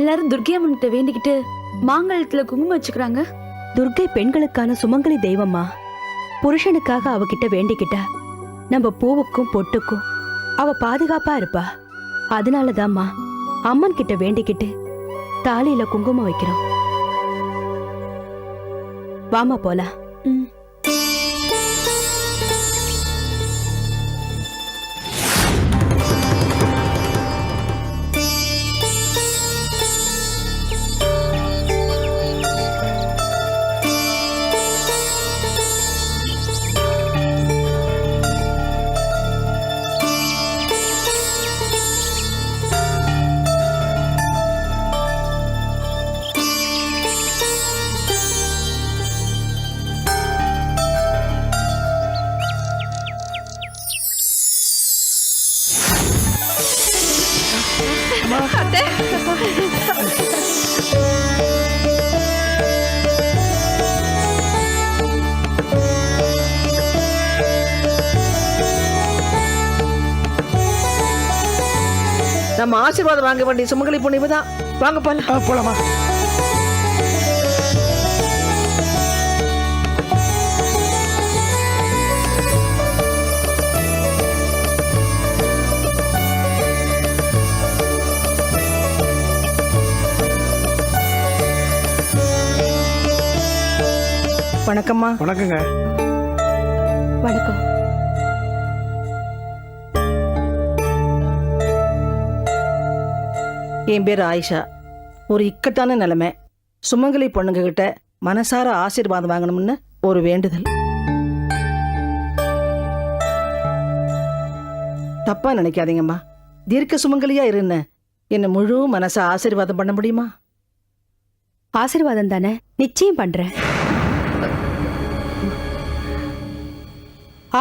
எல்லாரும் துர்க்கை அம்மன் கிட்ட வேண்டிக்கிட்டு மாங்கல்யத்துல குங்குமம் வச்சுக்கிறாங்க. துர்க்கை பெண்களுக்கான சுமங்கலி தெய்வம்மா. புருஷனுக்காக அவகிட்ட வேண்டிக்கிட்டா நம்ம பூவுக்கும் பொட்டுக்கும் அவ பாதுகாப்பா இருப்பா. அதனாலதாம்மா அம்மன் கிட்ட வேண்டிக்கிட்டு தாலியில குங்குமம் வைக்கிறோம். வாமா போலாம். நம்ம ஆசீர்வாதம் வாங்க வேண்டிய சுமங்கலி பொண்ணு இவதான். வாங்க போலாம். போலாமா? வணக்கம்மா. வணக்கங்க. வணக்கம். என் பேர் ஆயிஷா. ஒரு இக்கட்டான நிலைமை. சுமங்கலி பொண்ணுங்க கிட்ட மனசார ஆசீர்வாதம் வாங்கணும்னு ஒரு வேண்டுதல். தப்பா நினைக்காதீங்கம்மா. தீர்க்க சுமங்கலியா இருன்னு என்ன முழு மனசா ஆசீர்வாதம் பண்ண முடியுமா? ஆசீர்வாதம் தானே, நிச்சயம் பண்றேன்.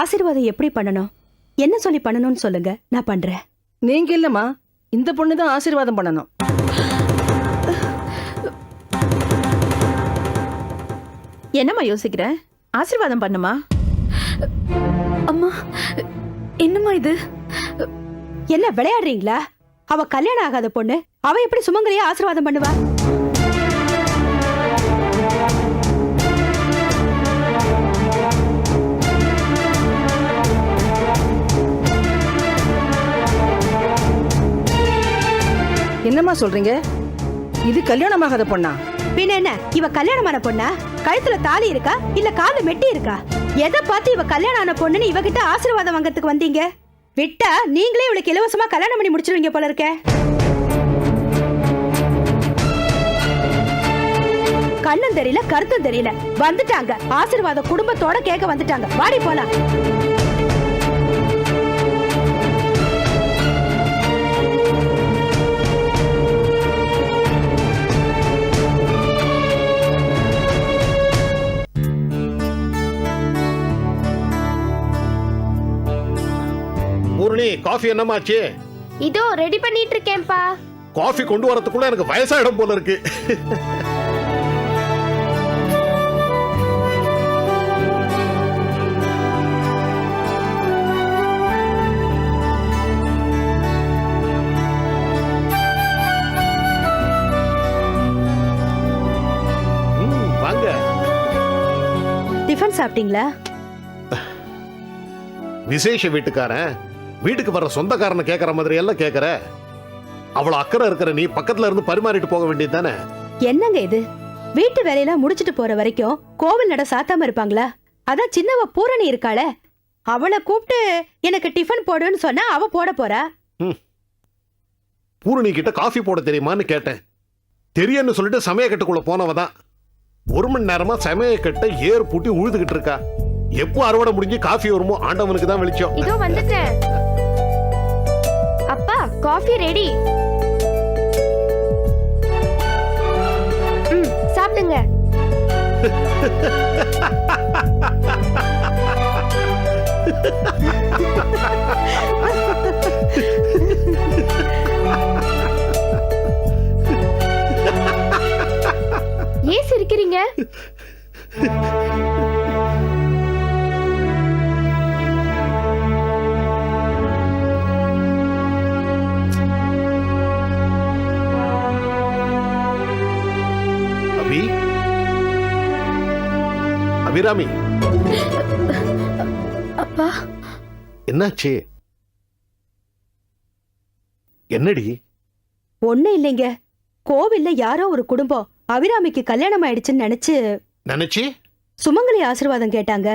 ஆசீர்வாதம் எப்படி பண்ணணும், என்ன சொல்லி பண்ணணும்னு சொல்லுங்க, நான் பண்றேன். நீங்க இல்லம்மா, இந்த பொண்ணு தான் ஆசீர்வாதம் பண்ணணும். என்னம்மா யோசிக்கிற? ஆசீர்வாதம் பண்ணுமா? அம்மா, என்னம்மா இது? என்ன விளையாடுறீங்களா? அவ கல்யாணம் ஆகாத பொண்ணு, அவ எப்படி சுமங்கலியா ஆசீர்வாதம் பண்ணுவா? என்னம்மா சொல்றீங்க? இது கல்யாணமாகாத பொண்ணா? பின்ன என்ன, இவ கல்யாணமான பொண்ணா? கழுத்துல தாலி இருக்கா இல்ல கால மெட்டி இருக்கா? எதை பார்த்து இவ கல்யாணம் ஆன பொண்ணுன்னு இவகிட்ட ஆசீர்வாதம் வாங்கறதுக்கு வந்தீங்க? விட்டா நீங்களே இவளுக்கு இலவசமா கல்யாணம் பண்ணி முடிச்சிருவீங்க போல இருக்க. கண்ணும் தெரியல கருத்தும் தெரியல, வந்துட்டாங்க ஆசீர்வாதம் குடும்பத்தோட கேட்க வந்துட்டாங்க. வாடி போலாம். பூர்ணி, காஃபி என்னமாச்சு? இதோ ரெடி பண்ணிட்டு இருக்கேன்பா. காஃபி கொண்டு வரதுக்குள்ள எனக்கு வயசாயிடும் போல இருக்கு. வாங்க. டிஃபன் சாப்பிட்டீங்களா? விசேஷ வீட்டுக்காரன் வீட்டுக்கு வர்ற சொந்தக்காரனை கேட்கற மாதிரி எல்லாம் கேட்கற. அவ்வளவு அக்கறை இருக்கிற நீ பக்கத்துல இருந்து பரிமாறிட்டு போக வேண்டியது தானே? என்னங்க இது, வீட்டு வேலையெல்லாம் முடிச்சிட்டு போற வரைக்கும் கோவில் நட சாத்தாம இருப்பாங்களா? அதான் சின்னவ பூரணி இருக்காளே, அவளை கூப்பிட்டு எனக்கு டிஃபன் போடுன்னு சொன்னா அவ போட போறா. பூரணி கிட்ட காஃபி போட தெரியுமான்னு கேட்டேன். தெரியும்னு சொல்லிட்டு சமயக்கட்டுக்குள்ள போனவதான் 1 மணி நேரமா சமயக்கட்ட ஏர் பூட்டி உழுதுகிட்டு இருக்கா. எப்போ அறுவடை முடிஞ்சு காஃபி வருமோ ஆண்டவனுக்கு தான் வெளிச்சம். இதோ வந்துட்டேன். அப்பா, காஃபி ரெடி. சாப்பிடுங்க. ஏன் சிரிக்கிறீங்க? அபிராமி, அப்பா என்னாச்சு? என்னடி? ஒண்ணும் இல்லைங்க. கோவில்ல யாரோ ஒரு குடும்பம் அபிராமிக்கு கல்யாணம் ஆயிடுச்சுன்னு நினைச்சு சுமங்கலி ஆசீர்வாதம் கேட்டாங்க.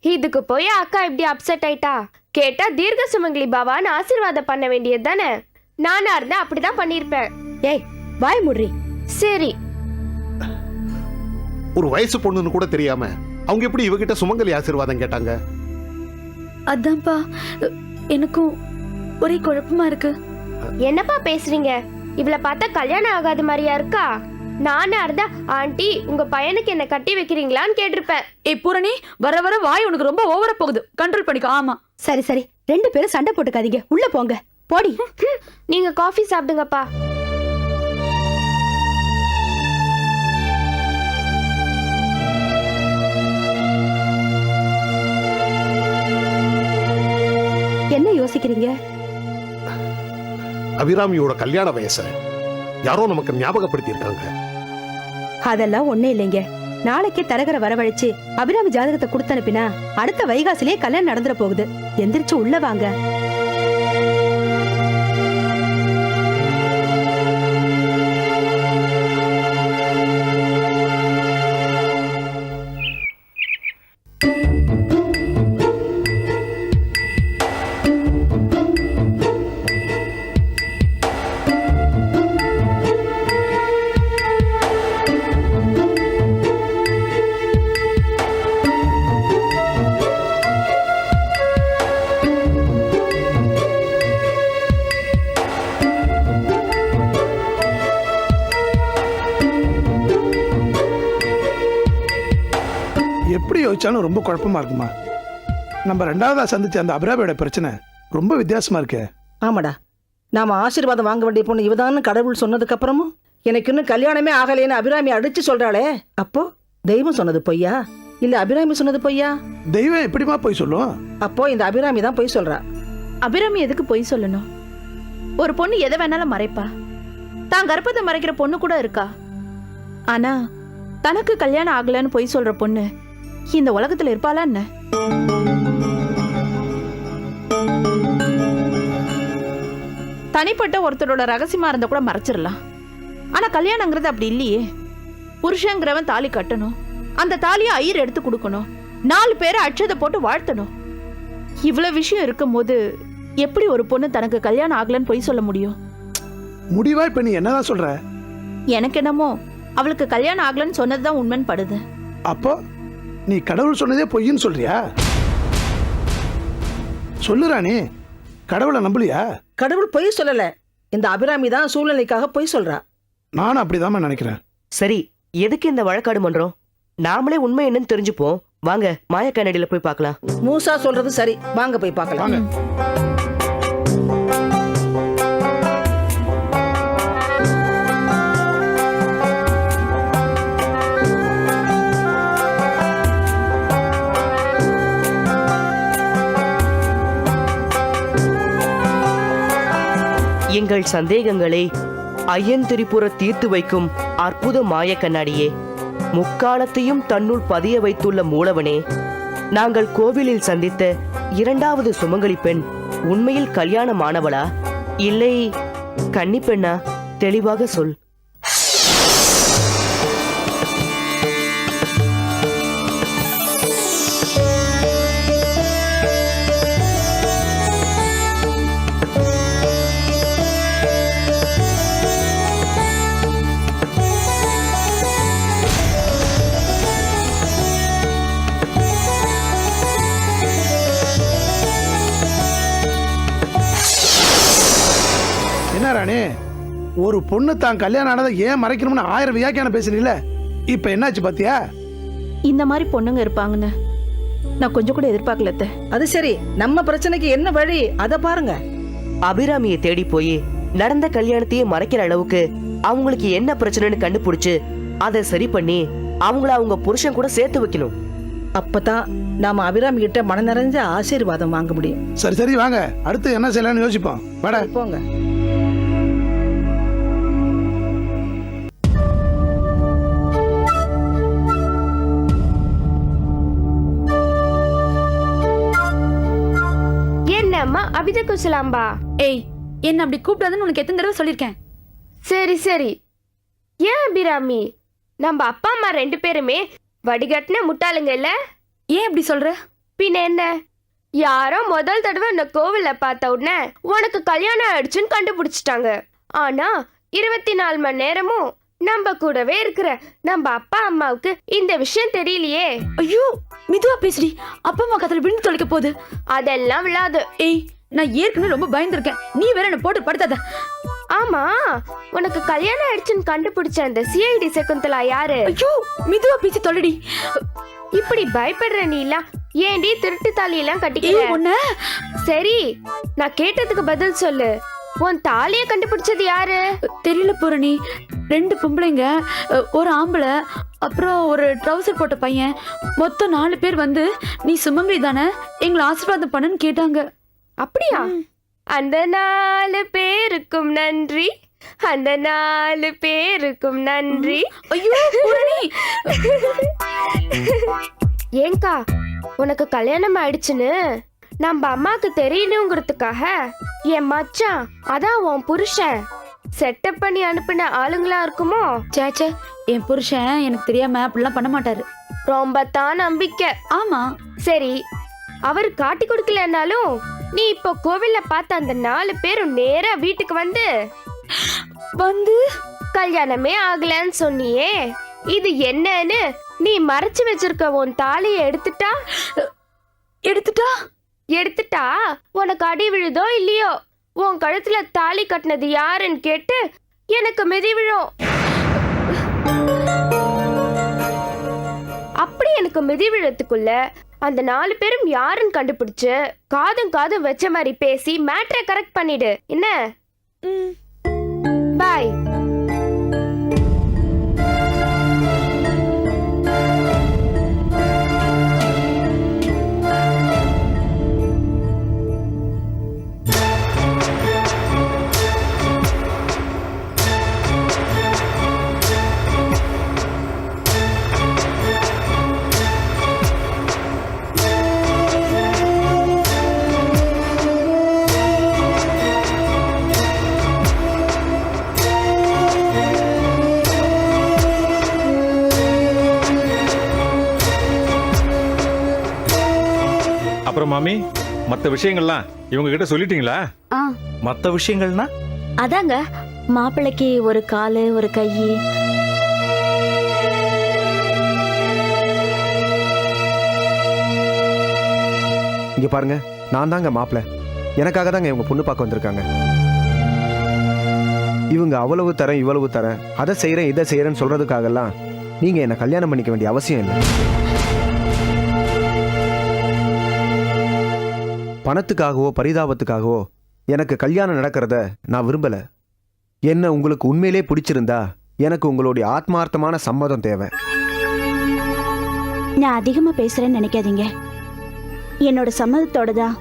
இதுக்கு போய் அக்கா இப்படி அப்செட் ஆயிட்டா? கேட்டா தீர்க்க சுமங்கலி பாபான்னு ஆசீர்வாதம் பண்ண வேண்டியது தானே. நானா இருந்தா அப்படிதான் பண்ணிருப்பேன். ஏய், வாய் முட்றி. சரி, ஒரு வயசு பொண்ணுன்னு கூட தெரியாம அவங்க எப்படி இவகிட்ட சுமங்கலி ஆசீர்வாதம் கேட்டாங்க? அதான்ப்பா எனக்கும் ஒரே குழப்பமா இருக்கு. என்னப்பா பேசுறீங்க? இவளை பார்த்தா கல்யாணம் ஆகாத மாதிரியா இருக்கா? நானா இருந்தா ஆண்டி உங்க பையனுக்கு என்ன கட்டி வைக்கிறீங்களான்னு கேட்டிருப்பேன். ஏய் பூரணி, வர வர வாய் உனக்கு ரொம்ப ஓவரா போகுது. கண்ட்ரோல் பண்ணிக்கோ. ஆமா சரி சரி, 2 பேரும் சண்டை போட்டுக்காதீங்க. உள்ள போங்க. போடி. நீங்க காஃபி சாப்பிடுங்கப்பா. என்ன யோசிக்கிறீங்க? அபிராமியோட கல்யாண வயசை யாரோ நமக்கு ஞாபகப்படுத்தி இருக்காங்க. அதெல்லாம் ஒண்ணே இல்லைங்க. நாளைக்கே தரகரை வரவழைச்சு அபிராமி ஜாதகத்தை கொடுத்து அனுப்பினா அடுத்த வைகாசிலேயே கல்யாணம் நடந்துற போகுது. எந்திரிச்சு உள்ள வாங்க. எப்படி யோசிச்சாலும் ரொம்ப குழப்பமா இருக்குமா. நம்ம 2வதா சந்திச்ச அந்த அபிராமியோட பிரச்சனை ரொம்ப வித்தியாசமா இருக்கு. ஆமாடா, நாம ஆசீர்வாதம் வாங்க வேண்டிய பொண்ணு இவதான்னு கடவுள் சொன்னதுக்கு அப்புறமும் எனக்கு இன்னும் கல்யாணமே ஆகலைன்னு அபிராமி அடிச்சு சொல்றாளே. அப்போ தெய்வம் சொன்னது பொய்யா இல்ல அபிராமி சொன்னது பொய்யா? தெய்வம் எப்படிமா போய் சொல்லும்? அப்போ இந்த அபிராமி தான் பொய் சொல்றா. அபிராமி எதுக்கு பொய் சொல்லணும்? ஒரு பொண்ணு எதை வேணாலும் மறைப்பா. தான் கர்ப்பத்தை மறைக்கிற பொண்ணு கூட இருக்கா. ஆனா தனக்கு கல்யாணம் ஆகலன்னு பொய் சொல்ற பொண்ணு இந்த உலகத்துல இருப்பாளா என்ன? தனிப்பட்ட ஒருத்தரோட ரகசியமா இருந்தா கூட மறைச்சிடலாம். ஆனா கல்யாணங்கிறது அப்படி இல்லையே. புருஷங்கிறவன் தாலி கட்டணும், அந்த தாலியை ஐயர் எடுத்து கொடுக்கணும், 4 பேரை அட்சதை போட்டு வாழ்த்தணும். இவ்வளவு விஷயம் இருக்கும்போது எப்படி ஒரு பொண்ணு தனக்கு கல்யாணம் ஆகலன்னு பொய் சொல்ல முடியும்? முடிவா இப்ப நீ என்னதான் சொல்ற? எனக்கு என்னமோ அவளுக்கு கல்யாணம் ஆகலன்னு சொன்னதுதான் உண்மைன்னு படுது. அப்போ நீ கடவுள் சொன்னதே பொய்ன்னு சொல்றியா? சொல்லுறானே, கடவுளை நம்பலையா? கடவுள் பொய் சொல்லல, இந்த அபிராமி தான் சூழ்நிலைக்காக பொய் சொல்றா. நானும் அப்படிதான் நினைக்கிறேன். சரி, எதுக்கு இந்த வழக்காடு மன்றம்? நாமளே உண்மை என்னன்னு தெரிஞ்சுப்போம். வாங்க மாயக்கண்ணடியில போய் பார்க்கலாம். மூசா சொல்றது சரி, வாங்க போய் பார்க்கலாம். வாங்க. எங்கள் சந்தேகங்களை ஐயன் திரிபுர தீர்த்து வைக்கும் அற்புத மாய கண்ணாடியே, முக்காலத்தையும் தன்னுள் பதிய வைத்துள்ள மூலவனே, நாங்கள் கோவிலில் சந்தித்த 2வது சுமங்கலி பெண் உண்மையில் கல்யாணமானவளா இல்லை கன்னி பெண்ணா? தெளிவாக சொல். என்ன ராணி, ஒரு பொண்ணு தான் கல்யாணம் ஆனதை ஏன் மறைக்கணும்னு 1000 வியாக்கியானம் பேசுறீல, இப்ப என்னாச்சு பாத்தியா? இந்த மாதிரி பொண்ணுங்க இருப்பாங்கன்னு நான் கொஞ்சம் கூட எதிர்பார்க்கல அத்தை. அது சரி, நம்ம பிரச்சனைக்கு என்ன வழி அத பாருங்க. அபிராமியை தேடி போய் நடந்த கல்யாணத்தையே மறைக்கிற அளவுக்கு அவங்களுக்கு என்ன பிரச்சனைன்னு கண்டுபிடிச்சு அதை சரி பண்ணி அவங்கள அவங்க புருஷன் கூட சேர்த்து வைக்கணும். அப்பதான் நாம அபிராமி கிட்ட மன நிறைஞ்ச ஆசீர்வாதம் வாங்க முடியும். சரி சரி, வாங்க அடுத்து என்ன செய்யலாம்னு யோசிப்போம். வாடா போங்க. அபித குசலாம்பா. ஏய், என்ன அப்படி கூப்பிடாதுன்னு உனக்கு எத்தனை தடவை சொல்லியிருக்கேன். சரி சரி. ஏன் அபிராமி, நம்ம அப்பா அம்மா 2 பேருமே வடிகட்டின முட்டாளுங்க இல்ல? ஏன் இப்படி சொல்ற? பின்ன என்ன, யாரோ முதல் தடவை இந்த கோவில்ல பார்த்த உடனே உனக்கு கல்யாணம் ஆயிடுச்சுன்னு கண்டுபிடிச்சிட்டாங்க. ஆனா 24 மணி நேரமும் நம்ம கூடவே இருக்கிற நம்ம அப்பா அம்மாவுக்கு இந்த விஷயம் தெரியலையே. ஐயோ, மெதுவா பேசுடி. அப்பா அம்மா கத்துல விழுந்து தொலைக்க போகுது. அதெல்லாம் விழாது. ஏய், நான் ஏற்கனவே ரொம்ப பயந்துருக்கேன். நீ வேற என்ன போட்டு படுத்தாத. ஆமா, உனக்கு கல்யாணம் ஆயிடுச்சுன்னு கண்டுபிடிச்ச அந்த சிஐடி சகுந்தலா யாரு? ஐயோ, மெதுவா பேசி தொலைடி. இப்படி பயப்படுற நீ எல்லாம் ஏண்டி திருட்டு தாலி எல்லாம் கட்டிக்கிற? ஏய், உன்ன சரி, நான் கேட்டதுக்கு பதில் சொல்லு. உன் தாலிய கண்டுபிடிச்சது யாரு? தெரியல பூரணி. 2 பொம்பளைங்க, ஒரு ஆம்பளை, அப்புறம் ஒரு ட்ரவுசர் போட்ட பையன், மொத்தம் 4 பேர் வந்து நீ சுமங்கலி தானே, எங்களை ஆசீர்வாதம் பண்ணுன்னு கேட்டாங்க. அப்படியா? அந்த 4 பேருக்கும் நன்றி, அந்த 4 பேருக்கும் நன்றி. ஐயோ பூரணி. ஏங்கா, உனக்கு கல்யாணம் ஆயிடுச்சுன்னு நம்ம அம்மாக்கு தெரியணுங்கிறதுக்காக என் மச்சான், அதான் உன் புருஷன், செட்டப் பண்ணி அனுப்பின ஆளுங்களா இருக்குமோ? சேச்சே, என் புருஷன் எனக்கு தெரியாம அப்படிலாம் பண்ண மாட்டாரு. ரொம்ப தான் நம்பிக்கை. ஆமா. சரி, அவர் காட்டி கொடுக்கலனாலும் நீ இப்போ கோவில்ல பார்த்த அந்த 4 பேரும் நேரா வீட்டுக்கு வந்து கல்யாணமே ஆகலன்னு சொன்னியே, இது என்னன்னு நீ மறைச்சு வச்சிருக்க உன் தாலியை எடுத்துட்டா உனக்கு அடி விழுதோ இல்லையோ, உன் கழுத்துல தாலி கட்டினது யாருன்னு கேட்டு எனக்கு மிதி விழும். அப்படி எனக்கு மிதி விழத்துக்குள்ள அந்த 4 பேரும் யாருன்னு கண்டுபிடிச்சு காதும் வச்ச மாதிரி பேசி மேட்ரை கரெக்ட் பண்ணிடு. என்ன? பாய். அப்புறம் மாமி, மற்ற விஷயங்கள்லாம் இவங்க கிட்ட சொல்லிட்டீங்களா? மற்ற விஷயங்கள்னா அதாங்க, மாப்பிள்ளைக்கு ஒரு காலு ஒரு கை. இங்க பாருங்க, நான் தாங்க மாப்பிள்ளை. எனக்காக தாங்க இவங்க பொண்ணு பார்க்க வந்திருக்காங்க. இவங்க அவ்வளவு தரேன் இவ்வளவு தரேன், அதை செய்யறேன் இதை செய்யறேன்னு சொல்றதுக்காகலாம் நீங்க என்ன கல்யாணம் பண்ணிக்க வேண்டிய அவசியம் இல்லை. பணத்துக்காகவோ பரிதாபத்துக்காகவோ எனக்கு கல்யாணம் நடக்கிறத நான் விரும்பல. என்ன உங்களுக்கு உண்மையிலே பிடிச்சிருந்தா எனக்கு உங்களுடைய ஆத்மார்த்தமான சம்மதம் தேவை. நான் அதிகமா பேசுறேன்னு நினைக்காதீங்க. என்னோட சம்மதத்தோட தான்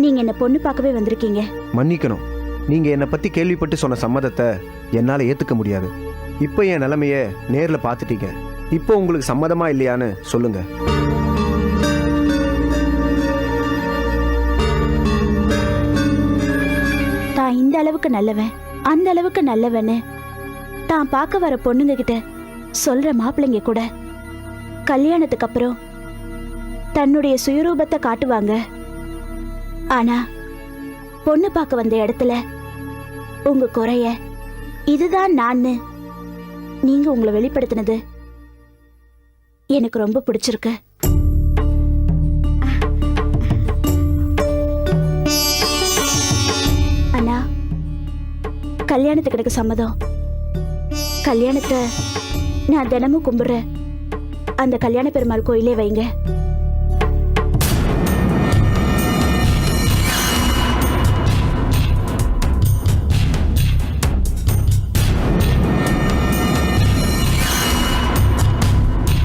நீங்க என்ன பொண்ணு பார்க்கவே வந்திருக்கீங்க. மன்னிக்கணும், நீங்க என்னை பத்தி கேள்விப்பட்டு சொன்ன சம்மதத்தை என்னால ஏத்துக்க முடியாது. இப்போ என் நிலைமைய நேர்ல பார்த்துட்டீங்க. இப்போ உங்களுக்கு சம்மதமா இல்லையான்னு சொல்லுங்க. தான் இந்த அளவுக்கு நல்லவன், அந்த அளவுக்கு நல்லவன்னு தான் பார்க்க வர பொண்ணுங்க கிட்ட சொல்ற மாப்பிள்ளைங்க கூட கல்யாணத்துக்கு அப்புறம் தன்னுடைய சுயரூபத்தை காட்டுவாங்க. ஆனா பொண்ணு பார்க்க வந்த இடத்துல உங்க குறைய இதுதான் நான் நீங்க உங்களை வெளிப்படுத்தினது எனக்கு ரொம்ப பிடிச்சிருக்கு. அண்ணா, கல்யாணத்துக்கு எனக்கு சம்மதம். கல்யாணத்தை நான் தினமும் கும்பிடுற அந்த கல்யாண பெருமாள் கோயிலே வைங்க.